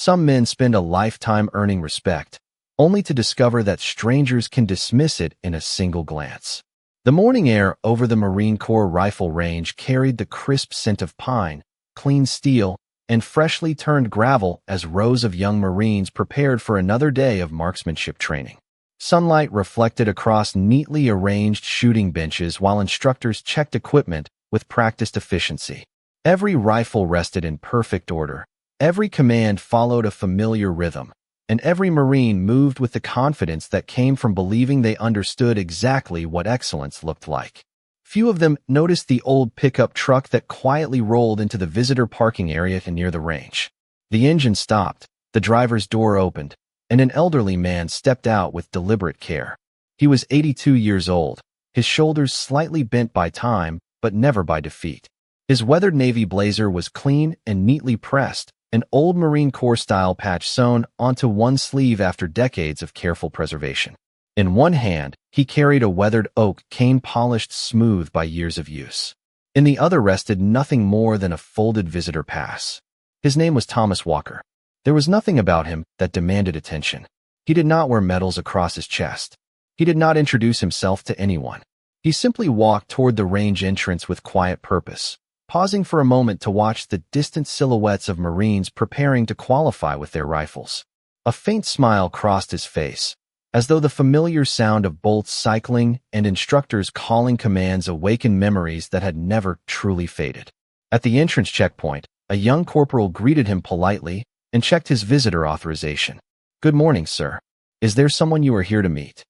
Some men spend a lifetime earning respect, only to discover that strangers can dismiss it in a single glance. The morning air over the Marine Corps rifle range carried the crisp scent of pine, clean steel, and freshly turned gravel as rows of young Marines prepared for another day of marksmanship training. Sunlight reflected across neatly arranged shooting benches while instructors checked equipment with practiced efficiency. Every rifle rested in perfect order. Every command followed a familiar rhythm, and every Marine moved with the confidence that came from believing they understood exactly what excellence looked like. Few of them noticed the old pickup truck that quietly rolled into the visitor parking area near the range. The engine stopped, the driver's door opened, and an elderly man stepped out with deliberate care. He was 82 years old, his shoulders slightly bent by time, but never by defeat. His weathered navy blazer was clean and neatly pressed, an old Marine Corps-style patch sewn onto one sleeve after decades of careful preservation. In one hand, he carried a weathered oak cane polished smooth by years of use. In the other rested nothing more than a folded visitor pass. His name was Thomas Walker. There was nothing about him that demanded attention. He did not wear medals across his chest. He did not introduce himself to anyone. He simply walked toward the range entrance with quiet purpose, pausing for a moment to watch the distant silhouettes of Marines preparing to qualify with their rifles. A faint smile crossed his face, as though the familiar sound of bolts cycling and instructors calling commands awakened memories that had never truly faded. At the entrance checkpoint, a young corporal greeted him politely and checked his visitor authorization. "Good morning, sir. Is there someone you are here to meet?"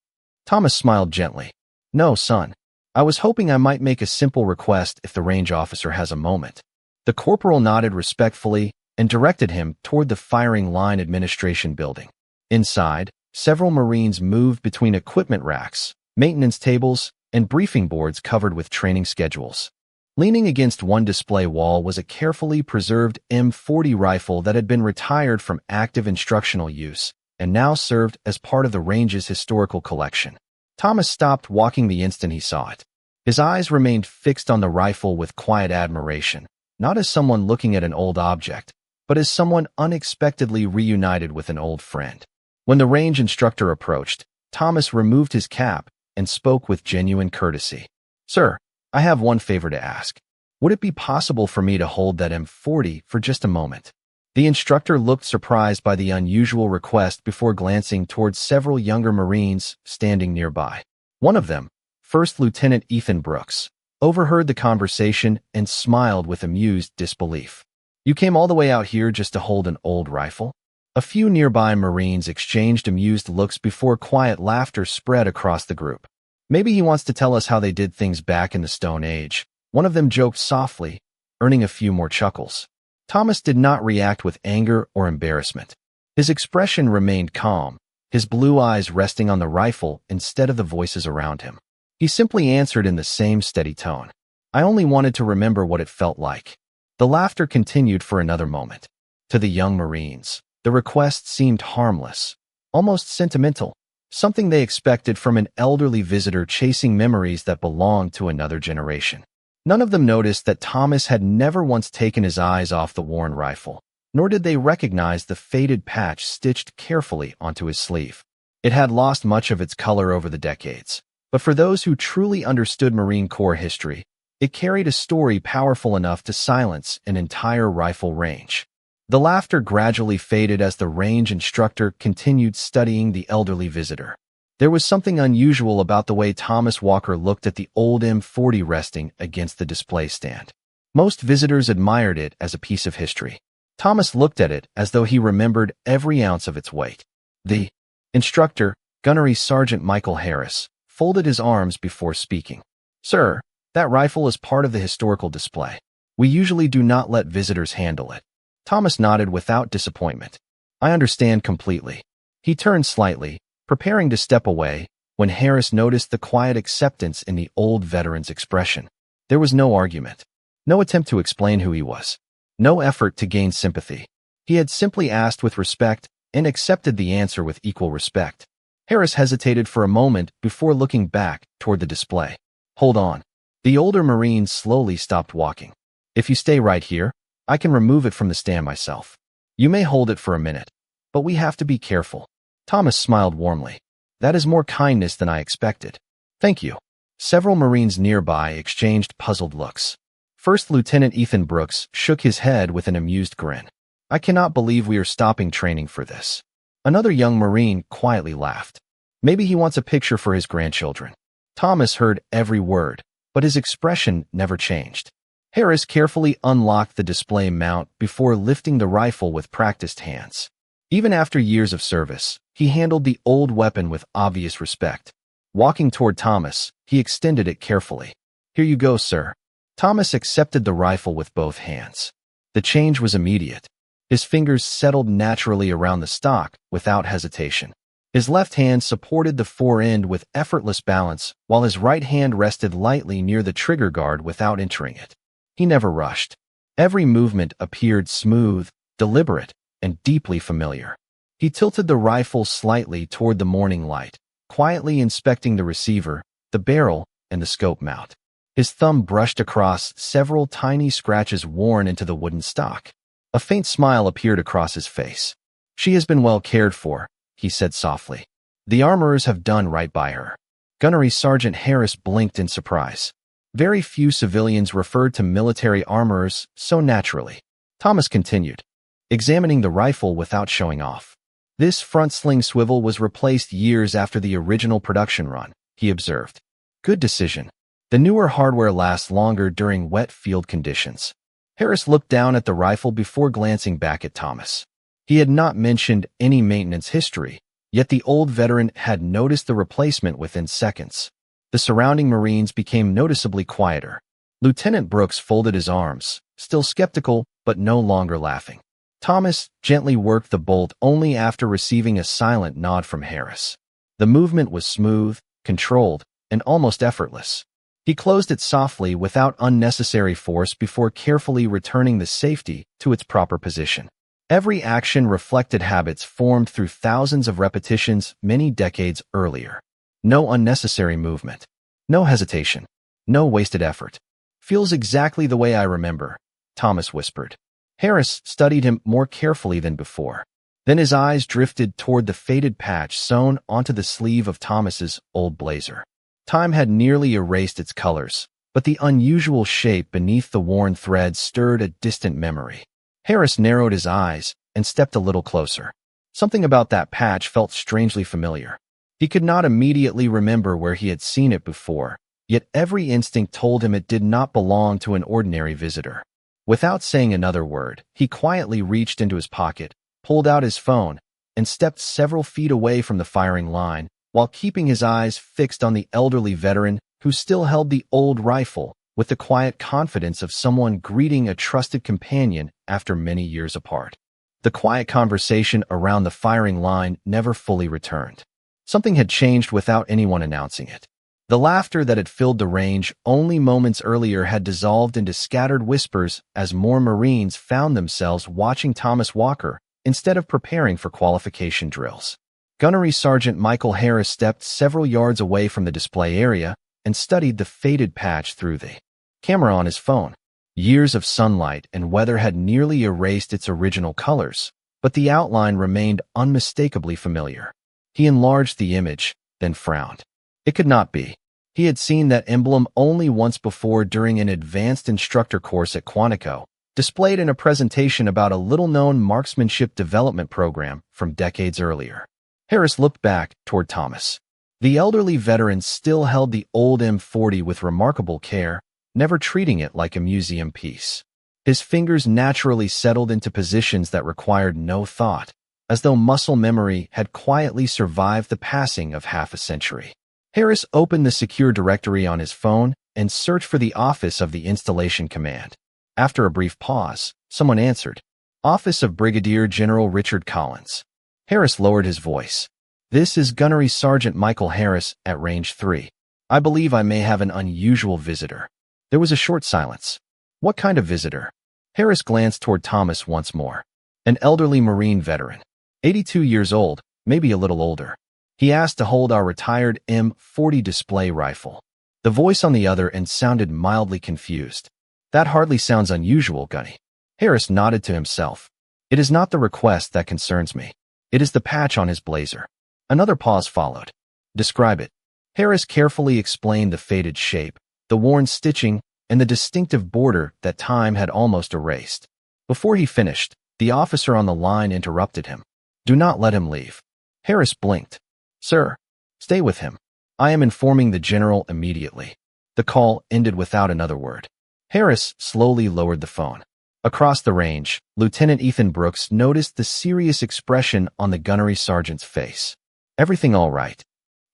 Thomas smiled gently. "No, son. I was hoping I might make a simple request if the range officer has a moment." The corporal nodded respectfully and directed him toward the firing line administration building. Inside, several Marines moved between equipment racks, maintenance tables, and briefing boards covered with training schedules. Leaning against one display wall was a carefully preserved M40 rifle that had been retired from active instructional use and now served as part of the range's historical collection. Thomas stopped walking the instant he saw it. His eyes remained fixed on the rifle with quiet admiration, not as someone looking at an old object, but as someone unexpectedly reunited with an old friend. When the range instructor approached, Thomas removed his cap and spoke with genuine courtesy. "Sir, I have one favor to ask. Would it be possible for me to hold that M40 for just a moment?" The instructor looked surprised by the unusual request before glancing towards several younger Marines standing nearby. One of them, First Lieutenant Ethan Brooks, overheard the conversation and smiled with amused disbelief. "You came all the way out here just to hold an old rifle?" A few nearby Marines exchanged amused looks before quiet laughter spread across the group. "Maybe he wants to tell us how they did things back in the Stone Age," one of them joked softly, earning a few more chuckles. Thomas did not react with anger or embarrassment. His expression remained calm, his blue eyes resting on the rifle instead of the voices around him. He simply answered in the same steady tone. "I only wanted to remember what it felt like." The laughter continued for another moment. To the young Marines, the request seemed harmless, almost sentimental, something they expected from an elderly visitor chasing memories that belonged to another generation. None of them noticed that Thomas had never once taken his eyes off the worn rifle, nor did they recognize the faded patch stitched carefully onto his sleeve. It had lost much of its color over the decades, but for those who truly understood Marine Corps history, it carried a story powerful enough to silence an entire rifle range. The laughter gradually faded as the range instructor continued studying the elderly visitor. There was something unusual about the way Thomas Walker looked at the old M40 resting against the display stand. Most visitors admired it as a piece of history. Thomas looked at it as though he remembered every ounce of its weight. The instructor, Gunnery Sergeant Michael Harris, folded his arms before speaking. "Sir, that rifle is part of the historical display. We usually do not let visitors handle it." Thomas nodded without disappointment. "I understand completely." He turned slightly, preparing to step away, when Harris noticed the quiet acceptance in the old veteran's expression. There was no argument, no attempt to explain who he was, no effort to gain sympathy. He had simply asked with respect and accepted the answer with equal respect. Harris hesitated for a moment before looking back toward the display. "Hold on." The older Marine slowly stopped walking. "If you stay right here, I can remove it from the stand myself." You may hold it for a minute, but we have to be careful. Thomas smiled warmly. That is more kindness than I expected. Thank you. Several Marines nearby exchanged puzzled looks. First Lieutenant Ethan Brooks shook his head with an amused grin. I cannot believe we are stopping training for this. Another young Marine quietly laughed. Maybe he wants a picture for his grandchildren. Thomas heard every word, but his expression never changed. Harris carefully unlocked the display mount before lifting the rifle with practiced hands. Even after years of service, he handled the old weapon with obvious respect. Walking toward Thomas, he extended it carefully. Here you go, sir. Thomas accepted the rifle with both hands. The change was immediate. His fingers settled naturally around the stock without hesitation. His left hand supported the fore-end with effortless balance, while his right hand rested lightly near the trigger guard without entering it. He never rushed. Every movement appeared smooth, deliberate, and deeply familiar. He tilted the rifle slightly toward the morning light, quietly inspecting the receiver, the barrel, and the scope mount. His thumb brushed across several tiny scratches worn into the wooden stock. A faint smile appeared across his face. She has been well cared for, he said softly. The armorers have done right by her. Gunnery Sergeant Harris blinked in surprise. Very few civilians referred to military armorers so naturally. Thomas continued, examining the rifle without showing off. This front sling swivel was replaced years after the original production run, he observed. Good decision. The newer hardware lasts longer during wet field conditions. Harris looked down at the rifle before glancing back at Thomas. He had not mentioned any maintenance history, yet the old veteran had noticed the replacement within seconds. The surrounding Marines became noticeably quieter. Lieutenant Brooks folded his arms, still skeptical but no longer laughing. Thomas gently worked the bolt only after receiving a silent nod from Harris. The movement was smooth, controlled, and almost effortless. He closed it softly without unnecessary force before carefully returning the safety to its proper position. Every action reflected habits formed through thousands of repetitions many decades earlier. No unnecessary movement. No hesitation. No wasted effort. Feels exactly the way I remember, Thomas whispered. Harris studied him more carefully than before. Then his eyes drifted toward the faded patch sewn onto the sleeve of Thomas's old blazer. Time had nearly erased its colors, but the unusual shape beneath the worn thread stirred a distant memory. Harris narrowed his eyes and stepped a little closer. Something about that patch felt strangely familiar. He could not immediately remember where he had seen it before, yet every instinct told him it did not belong to an ordinary visitor. Without saying another word, he quietly reached into his pocket, pulled out his phone, and stepped several feet away from the firing line, while keeping his eyes fixed on the elderly veteran who still held the old rifle with the quiet confidence of someone greeting a trusted companion after many years apart. The quiet conversation around the firing line never fully returned. Something had changed without anyone announcing it. The laughter that had filled the range only moments earlier had dissolved into scattered whispers as more Marines found themselves watching Thomas Walker instead of preparing for qualification drills. Gunnery Sergeant Michael Harris stepped several yards away from the display area and studied the faded patch through the camera on his phone. Years of sunlight and weather had nearly erased its original colors, but the outline remained unmistakably familiar. He enlarged the image, then frowned. It could not be. He had seen that emblem only once before during an advanced instructor course at Quantico, displayed in a presentation about a little-known marksmanship development program from decades earlier. Harris looked back toward Thomas. The elderly veteran still held the old M40 with remarkable care, never treating it like a museum piece. His fingers naturally settled into positions that required no thought, as though muscle memory had quietly survived the passing of half a century. Harris opened the secure directory on his phone and searched for the office of the installation command. After a brief pause, someone answered, "Office of Brigadier General Richard Collins." Harris lowered his voice. "This is Gunnery Sergeant Michael Harris at Range 3. I believe I may have an unusual visitor." There was a short silence. What kind of visitor? Harris glanced toward Thomas once more. An elderly Marine veteran. 82 years old, maybe a little older. He asked to hold our retired M40 display rifle. The voice on the other end sounded mildly confused. "That hardly sounds unusual, Gunny." Harris nodded to himself. It is not the request that concerns me. It is the patch on his blazer. Another pause followed. Describe it. Harris carefully explained the faded shape, the worn stitching, and the distinctive border that time had almost erased. Before he finished, the officer on the line interrupted him. Do not let him leave. Harris blinked. Sir, stay with him. I am informing the general immediately. The call ended without another word. Harris slowly lowered the phone. Across the range, Lieutenant Ethan Brooks noticed the serious expression on the gunnery sergeant's face. Everything all right?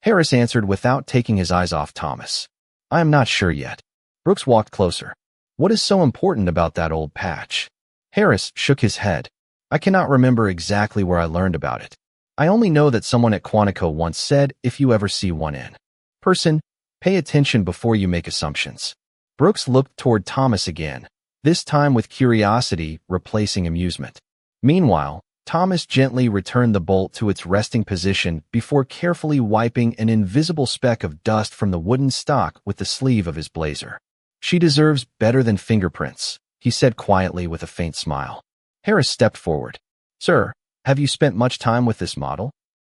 Harris answered without taking his eyes off Thomas. I am not sure yet. Brooks walked closer. What is so important about that old patch? Harris shook his head. I cannot remember exactly where I learned about it. I only know that someone at Quantico once said, if you ever see one in person, pay attention before you make assumptions. Brooks looked toward Thomas again, this time with curiosity replacing amusement. Meanwhile, Thomas gently returned the bolt to its resting position before carefully wiping an invisible speck of dust from the wooden stock with the sleeve of his blazer. She deserves better than fingerprints, he said quietly with a faint smile. Harris stepped forward. Sir, have you spent much time with this model?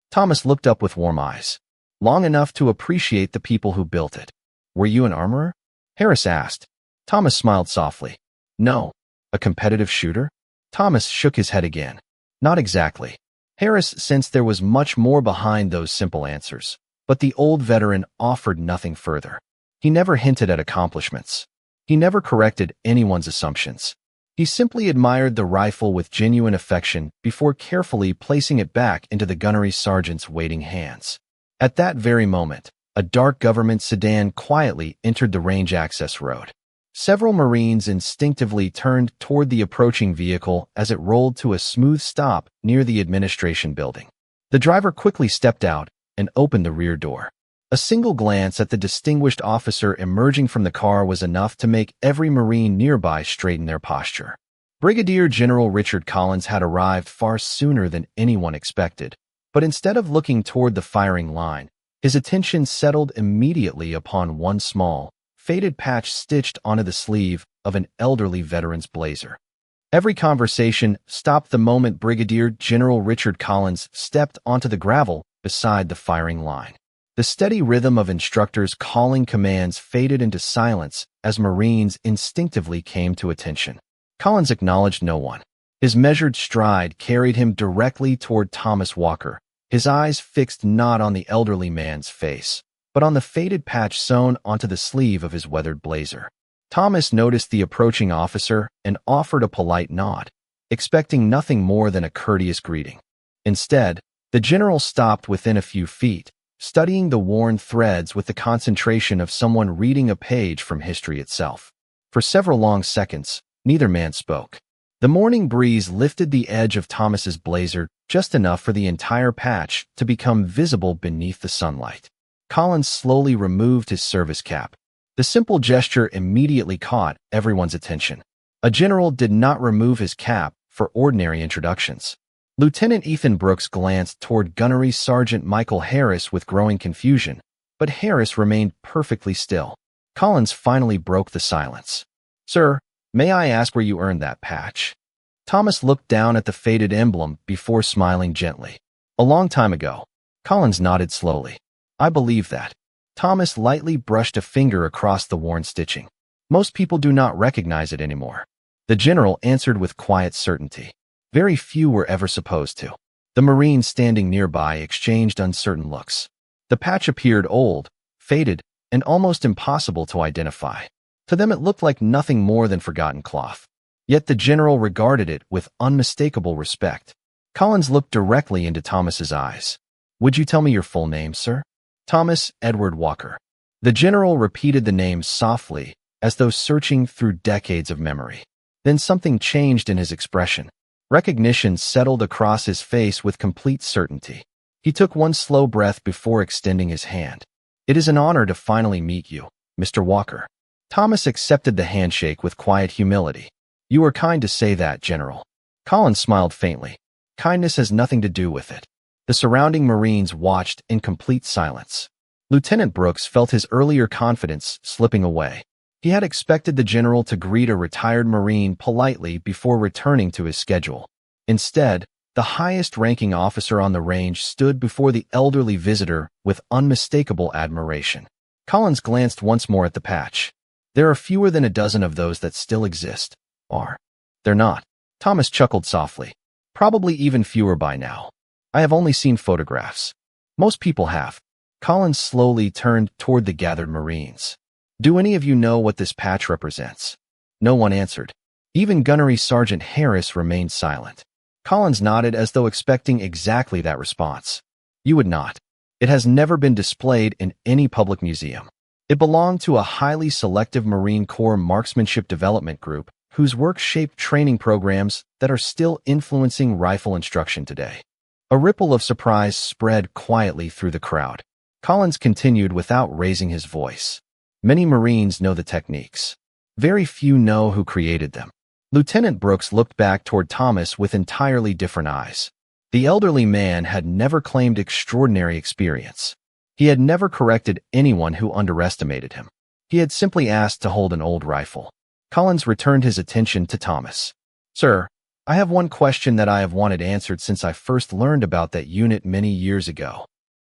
Thomas looked up with warm eyes. Long enough to appreciate the people who built it. Were you an armorer? Harris asked. Thomas smiled softly. No. A competitive shooter? Thomas shook his head again. Not exactly. Harris sensed there was much more behind those simple answers, but the old veteran offered nothing further. He never hinted at accomplishments. He never corrected anyone's assumptions. He simply admired the rifle with genuine affection before carefully placing it back into the gunnery sergeant's waiting hands. At that very moment, a dark government sedan quietly entered the range access road. Several Marines instinctively turned toward the approaching vehicle as it rolled to a smooth stop near the administration building. The driver quickly stepped out and opened the rear door. A single glance at the distinguished officer emerging from the car was enough to make every Marine nearby straighten their posture. Brigadier General Richard Collins had arrived far sooner than anyone expected, but instead of looking toward the firing line, his attention settled immediately upon one small, faded patch stitched onto the sleeve of an elderly veteran's blazer. Every conversation stopped the moment Brigadier General Richard Collins stepped onto the gravel beside the firing line. The steady rhythm of instructors calling commands faded into silence as Marines instinctively came to attention. Collins acknowledged no one. His measured stride carried him directly toward Thomas Walker, his eyes fixed not on the elderly man's face, but on the faded patch sewn onto the sleeve of his weathered blazer. Thomas noticed the approaching officer and offered a polite nod, expecting nothing more than a courteous greeting. Instead, the general stopped within a few feet, studying the worn threads with the concentration of someone reading a page from history itself. For several long seconds, neither man spoke. The morning breeze lifted the edge of Thomas's blazer just enough for the entire patch to become visible beneath the sunlight. Collins slowly removed his service cap. The simple gesture immediately caught everyone's attention. A general did not remove his cap for ordinary introductions. Lieutenant Ethan Brooks glanced toward Gunnery Sergeant Michael Harris with growing confusion, but Harris remained perfectly still. Collins finally broke the silence. Sir, may I ask where you earned that patch? Thomas looked down at the faded emblem before smiling gently. A long time ago. Collins nodded slowly. I believe that. Thomas lightly brushed a finger across the worn stitching. Most people do not recognize it anymore. The general answered with quiet certainty. Very few were ever supposed to. The Marines standing nearby exchanged uncertain looks. The patch appeared old, faded, and almost impossible to identify. To them it looked like nothing more than forgotten cloth. Yet the general regarded it with unmistakable respect. Collins looked directly into Thomas's eyes. Would you tell me your full name, sir? Thomas Edward Walker. The general repeated the name softly, as though searching through decades of memory. Then something changed in his expression. Recognition settled across his face with complete certainty. He took one slow breath before extending his hand. It is an honor to finally meet you, Mr. Walker. Thomas accepted the handshake with quiet humility. You are kind to say that, General. Collins smiled faintly. Kindness has nothing to do with it. The surrounding Marines watched in complete silence. Lieutenant Brooks felt his earlier confidence slipping away. He had expected the general to greet a retired Marine politely before returning to his schedule. Instead, the highest-ranking officer on the range stood before the elderly visitor with unmistakable admiration. Collins glanced once more at the patch. There are fewer than a dozen of those that still exist. They're not. Thomas chuckled softly. Probably even fewer by now. I have only seen photographs. Most people have. Collins slowly turned toward the gathered Marines. Do any of you know what this patch represents? No one answered. Even Gunnery Sergeant Harris remained silent. Collins nodded as though expecting exactly that response. You would not. It has never been displayed in any public museum. It belonged to a highly selective Marine Corps marksmanship development group whose work shaped training programs that are still influencing rifle instruction today. A ripple of surprise spread quietly through the crowd. Collins continued without raising his voice. Many Marines know the techniques. Very few know who created them. Lieutenant Brooks looked back toward Thomas with entirely different eyes. The elderly man had never claimed extraordinary experience. He had never corrected anyone who underestimated him. He had simply asked to hold an old rifle. Collins returned his attention to Thomas. Sir, I have one question that I have wanted answered since I first learned about that unit many years ago.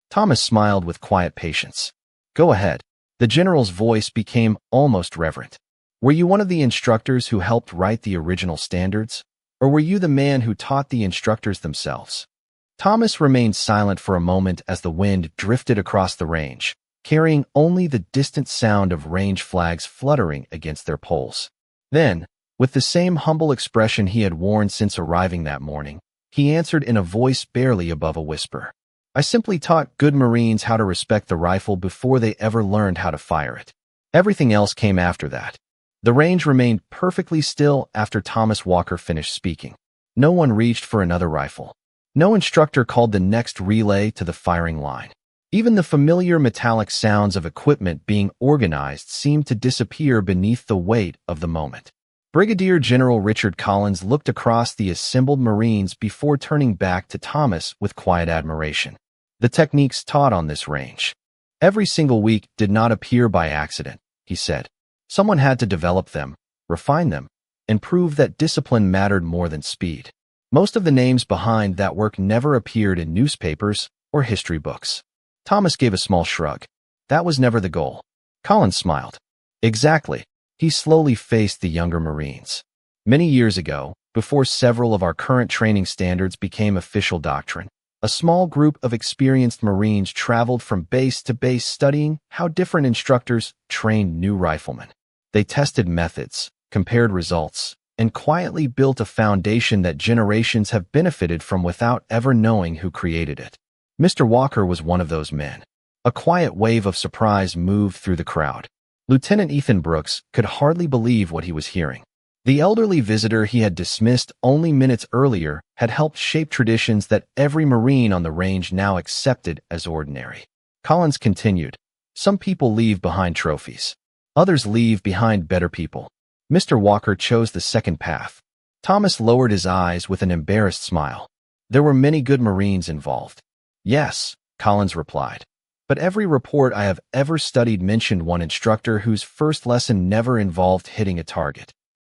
Thomas smiled with quiet patience. Go ahead. The general's voice became almost reverent. Were you one of the instructors who helped write the original standards? Or were you the man who taught the instructors themselves? Thomas remained silent for a moment as the wind drifted across the range, carrying only the distant sound of range flags fluttering against their poles. Then, with the same humble expression he had worn since arriving that morning, he answered in a voice barely above a whisper. I simply taught good Marines how to respect the rifle before they ever learned how to fire it. Everything else came after that. The range remained perfectly still after Thomas Walker finished speaking. No one reached for another rifle. No instructor called the next relay to the firing line. Even the familiar metallic sounds of equipment being organized seemed to disappear beneath the weight of the moment. Brigadier General Richard Collins looked across the assembled Marines before turning back to Thomas with quiet admiration. The techniques taught on this range, every single week, did not appear by accident, he said. Someone had to develop them, refine them, and prove that discipline mattered more than speed. Most of the names behind that work never appeared in newspapers or history books. Thomas gave a small shrug. That was never the goal. Collins smiled. Exactly. He slowly faced the younger Marines. Many years ago, before several of our current training standards became official doctrine, a small group of experienced Marines traveled from base to base studying how different instructors trained new riflemen. They tested methods, compared results, and quietly built a foundation that generations have benefited from without ever knowing who created it. Mr. Walker was one of those men. A quiet wave of surprise moved through the crowd. Lieutenant Ethan Brooks could hardly believe what he was hearing. The elderly visitor he had dismissed only minutes earlier had helped shape traditions that every Marine on the range now accepted as ordinary. Collins continued, Some people leave behind trophies. Others leave behind better people. Mr. Walker chose the second path. Thomas lowered his eyes with an embarrassed smile. There were many good Marines involved. Yes, Collins replied. But every report I have ever studied mentioned one instructor whose first lesson never involved hitting a target.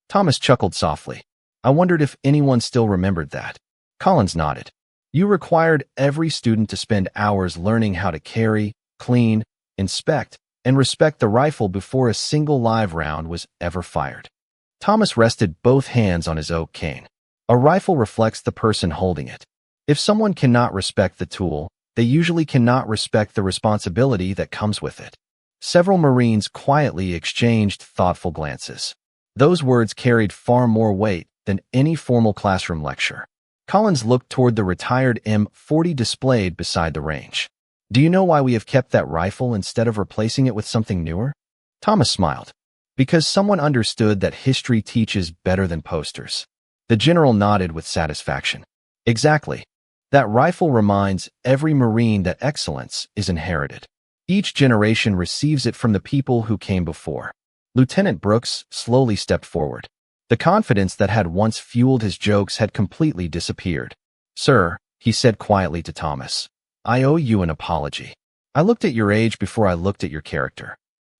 Thomas chuckled softly. I wondered if anyone still remembered that. Collins nodded. You required every student to spend hours learning how to carry, clean, inspect, and respect the rifle before a single live round was ever fired. Thomas rested both hands on his oak cane. A rifle reflects the person holding it. If someone cannot respect the tool, they usually cannot respect the responsibility that comes with it. Several Marines quietly exchanged thoughtful glances. Those words carried far more weight than any formal classroom lecture. Collins looked toward the retired M40 displayed beside the range. Do you know why we have kept that rifle instead of replacing it with something newer? Thomas smiled. Because someone understood that history teaches better than posters. The general nodded with satisfaction. Exactly. That rifle reminds every Marine that excellence is inherited. Each generation receives it from the people who came before. Lieutenant Brooks slowly stepped forward. The confidence that had once fueled his jokes had completely disappeared. Sir, he said quietly to Thomas, I owe you an apology. I looked at your age before I looked at your character.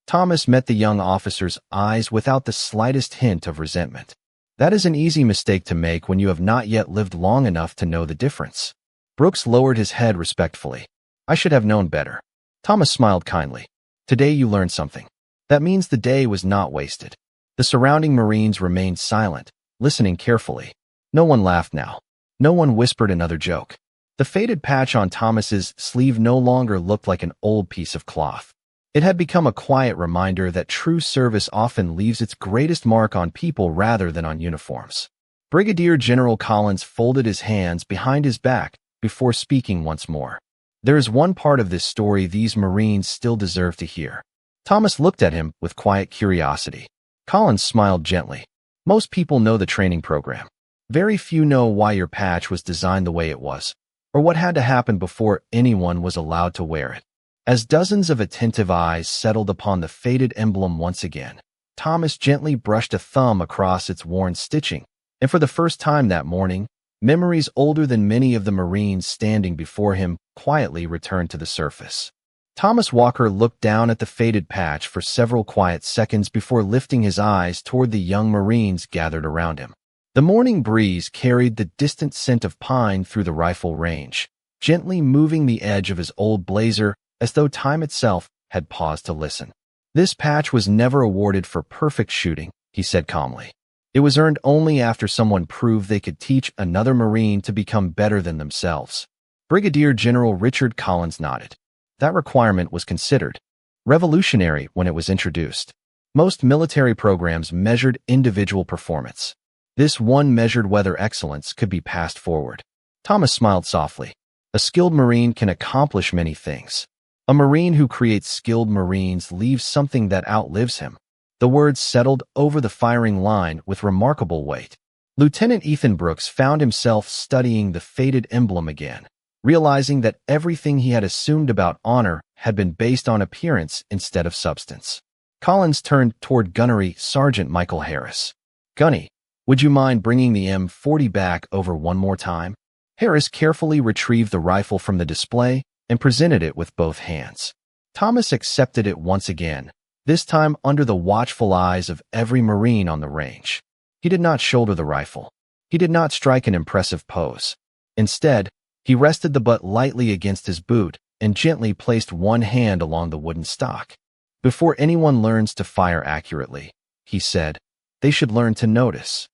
Thomas met the young officer's eyes without the slightest hint of resentment. That is an easy mistake to make when you have not yet lived long enough to know the difference. Brooks lowered his head respectfully. I should have known better. Thomas smiled kindly. Today you learned something. That means the day was not wasted. The surrounding Marines remained silent, listening carefully. No one laughed now. No one whispered another joke. The faded patch on Thomas's sleeve no longer looked like an old piece of cloth. It had become a quiet reminder that true service often leaves its greatest mark on people rather than on uniforms. Brigadier General Collins folded his hands behind his back before speaking once more. There is one part of this story these Marines still deserve to hear. Thomas looked at him with quiet curiosity. Collins smiled gently. Most people know the training program. Very few know why your patch was designed the way it was, or what had to happen before anyone was allowed to wear it. As dozens of attentive eyes settled upon the faded emblem once again, Thomas gently brushed a thumb across its worn stitching, and for the first time that morning, memories older than many of the Marines standing before him quietly returned to the surface. Thomas Walker looked down at the faded patch for several quiet seconds before lifting his eyes toward the young Marines gathered around him. The morning breeze carried the distant scent of pine through the rifle range, gently moving the edge of his old blazer as though time itself had paused to listen. This patch was never awarded for perfect shooting, he said calmly. It was earned only after someone proved they could teach another Marine to become better than themselves. Brigadier General Richard Collins nodded. That requirement was considered revolutionary when it was introduced. Most military programs measured individual performance. This one measured whether excellence could be passed forward. Thomas smiled softly. A skilled Marine can accomplish many things. A Marine who creates skilled Marines leaves something that outlives him. The words settled over the firing line with remarkable weight. Lieutenant Ethan Brooks found himself studying the faded emblem again, realizing that everything he had assumed about honor had been based on appearance instead of substance. Collins turned toward Gunnery Sergeant Michael Harris. Gunny, would you mind bringing the M40 back over one more time? Harris carefully retrieved the rifle from the display and presented it with both hands. Thomas accepted it once again, this time under the watchful eyes of every Marine on the range. He did not shoulder the rifle. He did not strike an impressive pose. Instead, he rested the butt lightly against his boot and gently placed one hand along the wooden stock. Before anyone learns to fire accurately, he said, they should learn to notice.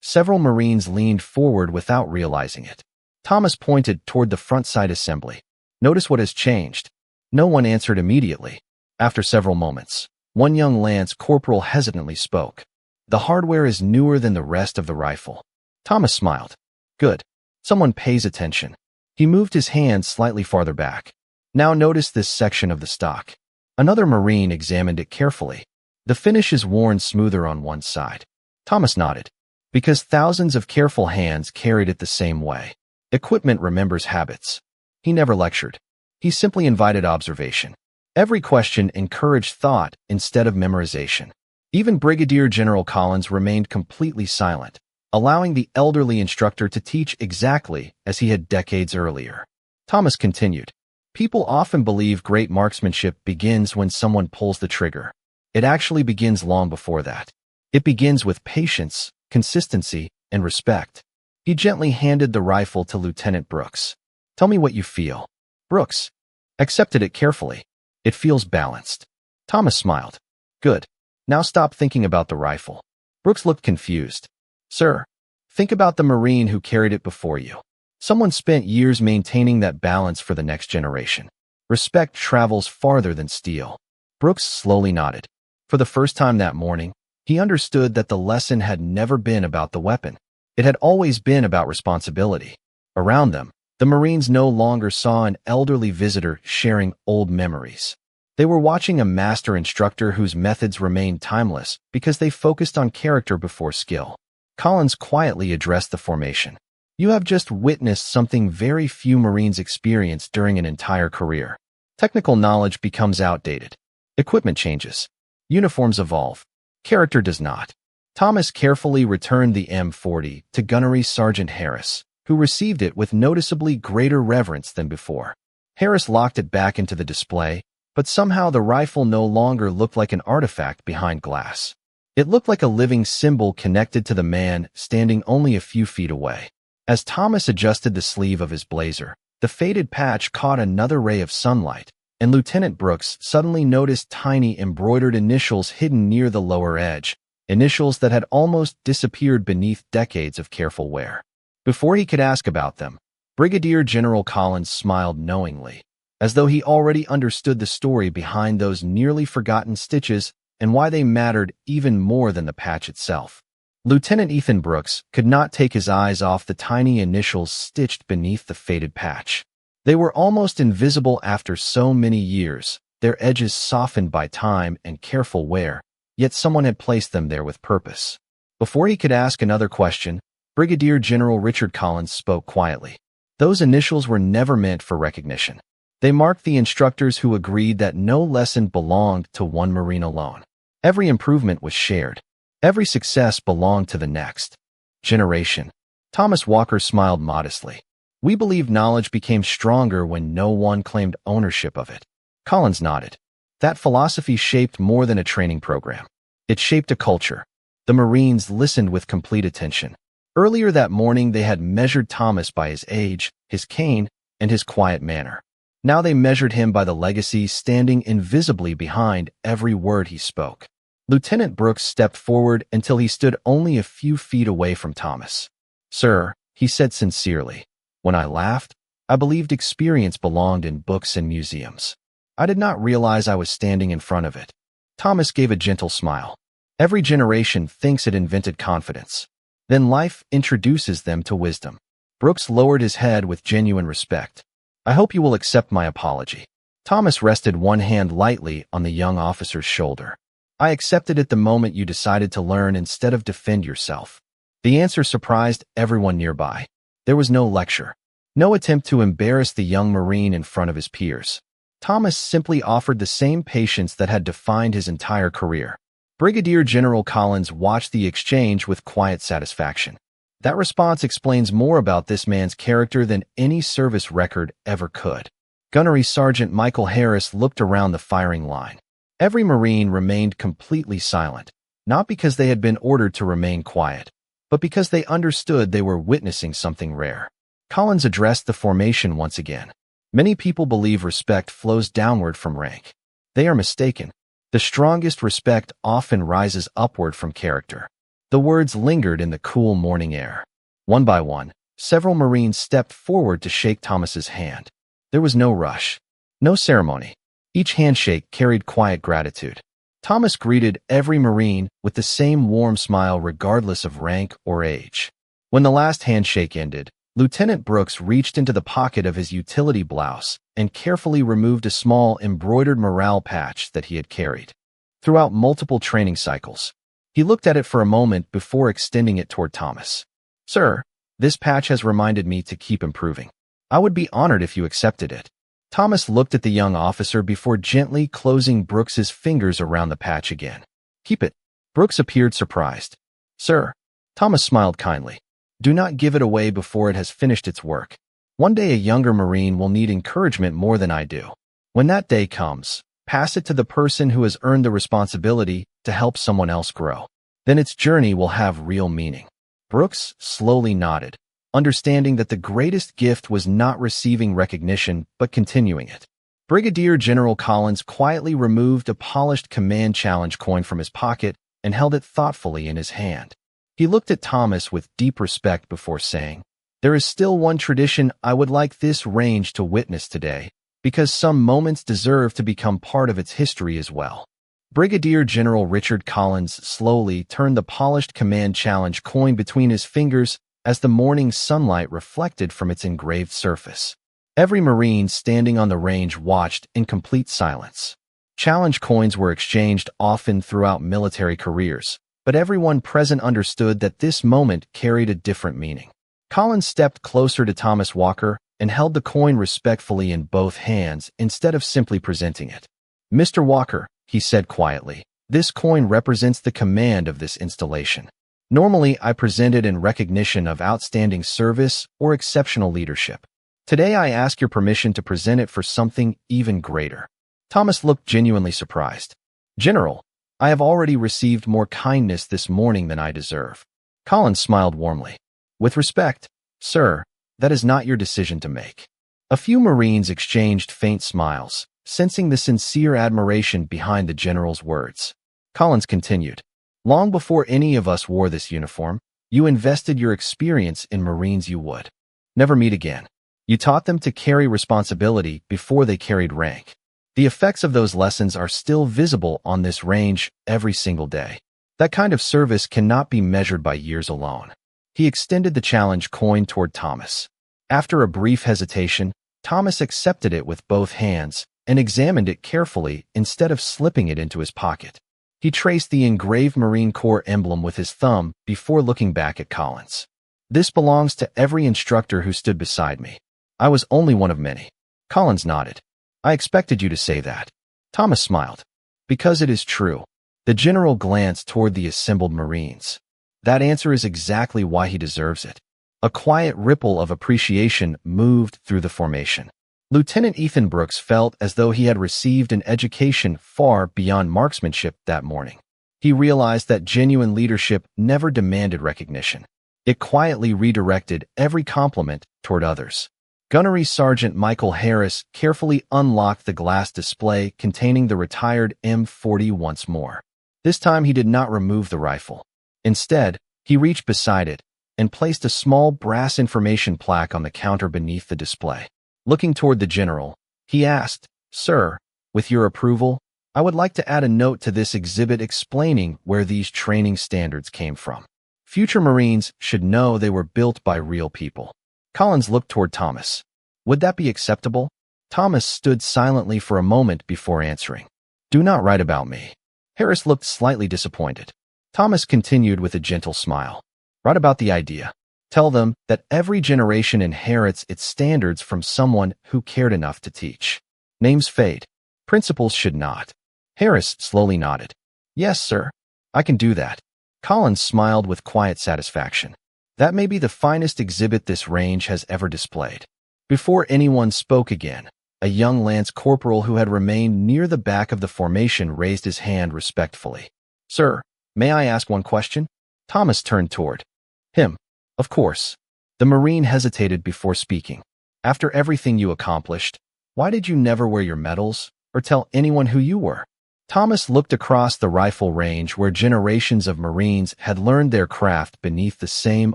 Several Marines leaned forward without realizing it. Thomas pointed toward the front sight assembly. Notice what has changed. No one answered immediately. After several moments, one young lance corporal hesitantly spoke. The hardware is newer than the rest of the rifle. Thomas smiled. Good. Someone pays attention. He moved his hand slightly farther back. Now notice this section of the stock. Another Marine examined it carefully. The finish is worn smoother on one side. Thomas nodded. Because thousands of careful hands carried it the same way. Equipment remembers habits. He never lectured. He simply invited observation. Every question encouraged thought instead of memorization. Even Brigadier General Collins remained completely silent, allowing the elderly instructor to teach exactly as he had decades earlier. Thomas continued. People often believe great marksmanship begins when someone pulls the trigger. It actually begins long before that. It begins with patience, consistency, and respect. He gently handed the rifle to Lieutenant Brooks. Tell me what you feel. Brooks accepted it carefully. It feels balanced. Thomas smiled. Good. Now stop thinking about the rifle. Brooks looked confused. Sir, think about the Marine who carried it before you. Someone spent years maintaining that balance for the next generation. Respect travels farther than steel. Brooks slowly nodded. For the first time that morning, he understood that the lesson had never been about the weapon. It had always been about responsibility. Around them, the Marines no longer saw an elderly visitor sharing old memories. They were watching a master instructor whose methods remained timeless because they focused on character before skill. Collins quietly addressed the formation. You have just witnessed something very few Marines experience during an entire career. Technical knowledge becomes outdated. Equipment changes. Uniforms evolve. Character does not. Thomas carefully returned the M40 to Gunnery Sergeant Harris, who received it with noticeably greater reverence than before. Harris locked it back into the display, but somehow the rifle no longer looked like an artifact behind glass. It looked like a living symbol connected to the man standing only a few feet away. As Thomas adjusted the sleeve of his blazer, the faded patch caught another ray of sunlight, and Lieutenant Brooks suddenly noticed tiny embroidered initials hidden near the lower edge, initials that had almost disappeared beneath decades of careful wear. Before he could ask about them, Brigadier General Collins smiled knowingly, as though he already understood the story behind those nearly forgotten stitches and why they mattered even more than the patch itself. Lieutenant Ethan Brooks could not take his eyes off the tiny initials stitched beneath the faded patch. They were almost invisible after so many years, their edges softened by time and careful wear, yet someone had placed them there with purpose. Before he could ask another question, Brigadier General Richard Collins spoke quietly. Those initials were never meant for recognition. They marked the instructors who agreed that no lesson belonged to one Marine alone. Every improvement was shared. Every success belonged to the next generation. Thomas Walker smiled modestly. We believe knowledge became stronger when no one claimed ownership of it. Collins nodded. That philosophy shaped more than a training program. It shaped a culture. The Marines listened with complete attention. Earlier that morning, they had measured Thomas by his age, his cane, and his quiet manner. Now they measured him by the legacies standing invisibly behind every word he spoke. Lieutenant Brooks stepped forward until he stood only a few feet away from Thomas. Sir, he said sincerely, when I laughed, I believed experience belonged in books and museums. I did not realize I was standing in front of it. Thomas gave a gentle smile. Every generation thinks it invented confidence. Then life introduces them to wisdom. Brooks lowered his head with genuine respect. I hope you will accept my apology. Thomas rested one hand lightly on the young officer's shoulder. I accepted it the moment you decided to learn instead of defend yourself. The answer surprised everyone nearby. There was no lecture, no attempt to embarrass the young Marine in front of his peers. Thomas simply offered the same patience that had defined his entire career. Brigadier General Collins watched the exchange with quiet satisfaction. That response explains more about this man's character than any service record ever could. Gunnery Sergeant Michael Harris looked around the firing line. Every Marine remained completely silent, not because they had been ordered to remain quiet, but because they understood they were witnessing something rare. Collins addressed the formation once again. Many people believe respect flows downward from rank. They are mistaken. The strongest respect often rises upward from character. The words lingered in the cool morning air. One by one, several Marines stepped forward to shake Thomas's hand. There was no rush, no ceremony. Each handshake carried quiet gratitude. Thomas greeted every Marine with the same warm smile regardless of rank or age. When the last handshake ended, Lieutenant Brooks reached into the pocket of his utility blouse and carefully removed a small embroidered morale patch that he had carried. Throughout multiple training cycles, he looked at it for a moment before extending it toward Thomas. Sir, this patch has reminded me to keep improving. I would be honored if you accepted it. Thomas looked at the young officer before gently closing Brooks's fingers around the patch again. Keep it. Brooks appeared surprised. Sir, Thomas smiled kindly. Do not give it away before it has finished its work. One day a younger Marine will need encouragement more than I do. When that day comes, pass it to the person who has earned the responsibility to help someone else grow. Then its journey will have real meaning. Brooks slowly nodded, understanding that the greatest gift was not receiving recognition, but continuing it. Brigadier General Collins quietly removed a polished command challenge coin from his pocket and held it thoughtfully in his hand. He looked at Thomas with deep respect before saying, There is still one tradition I would like this range to witness today, because some moments deserve to become part of its history as well. Brigadier General Richard Collins slowly turned the polished command challenge coin between his fingers as the morning sunlight reflected from its engraved surface. Every Marine standing on the range watched in complete silence. Challenge coins were exchanged often throughout military careers, but everyone present understood that this moment carried a different meaning. Collins stepped closer to Thomas Walker and held the coin respectfully in both hands instead of simply presenting it. Mr. Walker, he said quietly, this coin represents the command of this installation. Normally, I present it in recognition of outstanding service or exceptional leadership. Today, I ask your permission to present it for something even greater. Thomas looked genuinely surprised. General, I have already received more kindness this morning than I deserve. Collins smiled warmly. With respect, sir, that is not your decision to make. A few Marines exchanged faint smiles, sensing the sincere admiration behind the general's words. Collins continued. Long before any of us wore this uniform, you invested your experience in Marines you would never meet again. You taught them to carry responsibility before they carried rank. The effects of those lessons are still visible on this range every single day. That kind of service cannot be measured by years alone. He extended the challenge coin toward Thomas. After a brief hesitation, Thomas accepted it with both hands and examined it carefully instead of slipping it into his pocket. He traced the engraved Marine Corps emblem with his thumb before looking back at Collins. This belongs to every instructor who stood beside me. I was only one of many. Collins nodded. I expected you to say that. Thomas smiled. Because it is true. The general glanced toward the assembled Marines. That answer is exactly why he deserves it. A quiet ripple of appreciation moved through the formation. Lieutenant Ethan Brooks felt as though he had received an education far beyond marksmanship that morning. He realized that genuine leadership never demanded recognition. It quietly redirected every compliment toward others. Gunnery Sergeant Michael Harris carefully unlocked the glass display containing the retired M40 once more. This time he did not remove the rifle. Instead, he reached beside it and placed a small brass information plaque on the counter beneath the display. Looking toward the general, he asked, Sir, with your approval, I would like to add a note to this exhibit explaining where these training standards came from. Future Marines should know they were built by real people. Collins looked toward Thomas. Would that be acceptable? Thomas stood silently for a moment before answering. Do not write about me. Harris looked slightly disappointed. Thomas continued with a gentle smile. Write about the idea. Tell them that every generation inherits its standards from someone who cared enough to teach. Names fade. Principles should not. Harris slowly nodded. Yes, sir. I can do that. Collins smiled with quiet satisfaction. That may be the finest exhibit this range has ever displayed. Before anyone spoke again, a young lance corporal who had remained near the back of the formation raised his hand respectfully. Sir, may I ask one question? Thomas turned toward him. Of course. The Marine hesitated before speaking. After everything you accomplished, why did you never wear your medals or tell anyone who you were? Thomas looked across the rifle range where generations of Marines had learned their craft beneath the same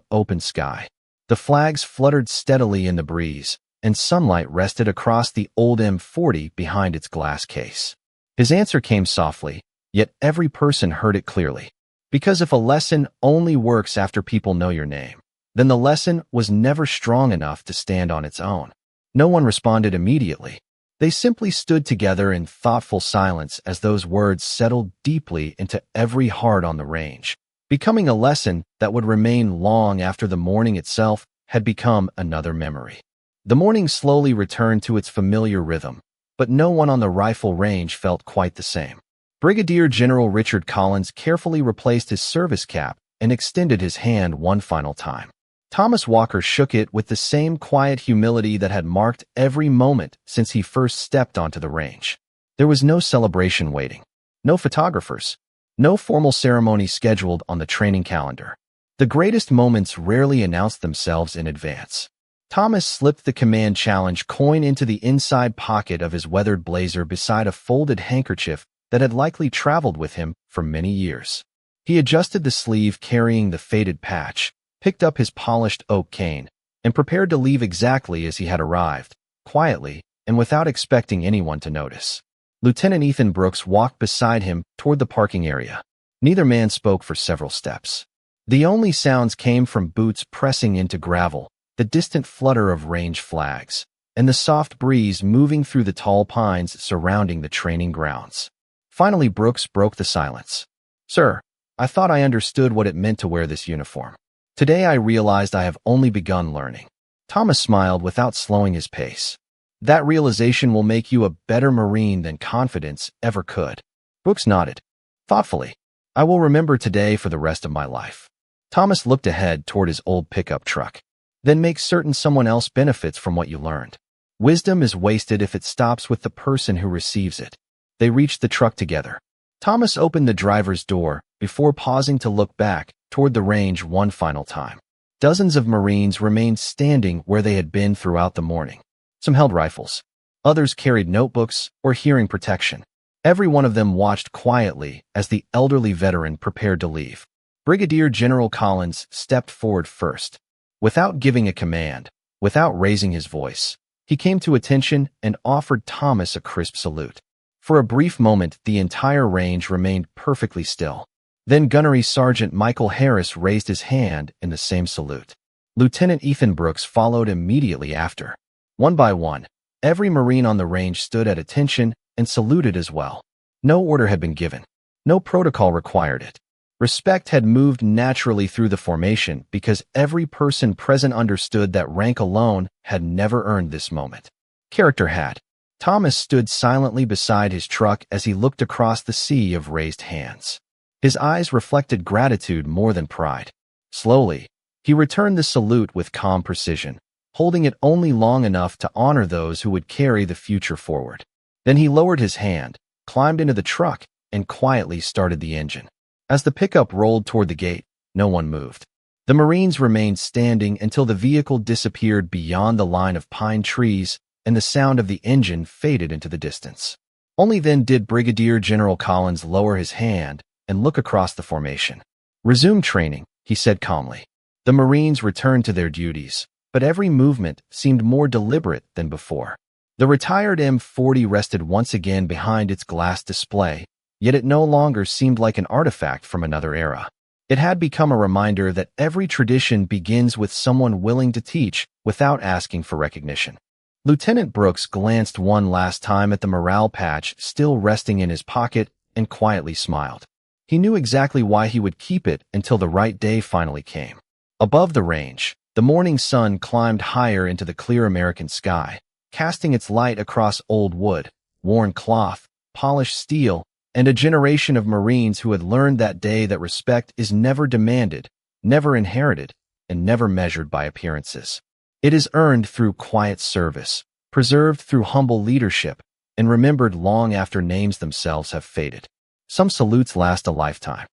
open sky. The flags fluttered steadily in the breeze, and sunlight rested across the old M40 behind its glass case. His answer came softly, yet every person heard it clearly. Because if a lesson only works after people know your name, then the lesson was never strong enough to stand on its own. No one responded immediately. They simply stood together in thoughtful silence as those words settled deeply into every heart on the range, becoming a lesson that would remain long after the morning itself had become another memory. The morning slowly returned to its familiar rhythm, but no one on the rifle range felt quite the same. Brigadier General Richard Collins carefully replaced his service cap and extended his hand one final time. Thomas Walker shook it with the same quiet humility that had marked every moment since he first stepped onto the range. There was no celebration waiting, no photographers, no formal ceremony scheduled on the training calendar. The greatest moments rarely announced themselves in advance. Thomas slipped the command challenge coin into the inside pocket of his weathered blazer beside a folded handkerchief that had likely traveled with him for many years. He adjusted the sleeve carrying the faded patch, picked up his polished oak cane, and prepared to leave exactly as he had arrived, quietly and without expecting anyone to notice. Lieutenant Ethan Brooks walked beside him toward the parking area. Neither man spoke for several steps. The only sounds came from boots pressing into gravel, the distant flutter of range flags, and the soft breeze moving through the tall pines surrounding the training grounds. Finally, Brooks broke the silence. Sir, I thought I understood what it meant to wear this uniform. Today I realized I have only begun learning. Thomas smiled without slowing his pace. That realization will make you a better Marine than confidence ever could. Brooks nodded. Thoughtfully, I will remember today for the rest of my life. Thomas looked ahead toward his old pickup truck. Then make certain someone else benefits from what you learned. Wisdom is wasted if it stops with the person who receives it. They reached the truck together. Thomas opened the driver's door before pausing to look back toward the range one final time. Dozens of Marines remained standing where they had been throughout the morning. Some held rifles. Others carried notebooks or hearing protection. Every one of them watched quietly as the elderly veteran prepared to leave. Brigadier General Collins stepped forward first. Without giving a command, without raising his voice, he came to attention and offered Thomas a crisp salute. For a brief moment, the entire range remained perfectly still. Then Gunnery Sergeant Michael Harris raised his hand in the same salute. Lieutenant Ethan Brooks followed immediately after. One by one, every Marine on the range stood at attention and saluted as well. No order had been given. No protocol required it. Respect had moved naturally through the formation because every person present understood that rank alone had never earned this moment. Character had. Thomas stood silently beside his truck as he looked across the sea of raised hands. His eyes reflected gratitude more than pride. Slowly, he returned the salute with calm precision, holding it only long enough to honor those who would carry the future forward. Then he lowered his hand, climbed into the truck, and quietly started the engine. As the pickup rolled toward the gate, no one moved. The Marines remained standing until the vehicle disappeared beyond the line of pine trees and the sound of the engine faded into the distance. Only then did Brigadier General Collins lower his hand and look across the formation. "Resume training," he said calmly. The Marines returned to their duties, but every movement seemed more deliberate than before. The retired M40 rested once again behind its glass display, yet it no longer seemed like an artifact from another era. It had become a reminder that every tradition begins with someone willing to teach without asking for recognition. Lieutenant Brooks glanced one last time at the morale patch still resting in his pocket and quietly smiled. He knew exactly why he would keep it until the right day finally came. Above the range, the morning sun climbed higher into the clear American sky, casting its light across old wood, worn cloth, polished steel, and a generation of Marines who had learned that day that respect is never demanded, never inherited, and never measured by appearances. It is earned through quiet service, preserved through humble leadership, and remembered long after names themselves have faded. Some salutes last a lifetime.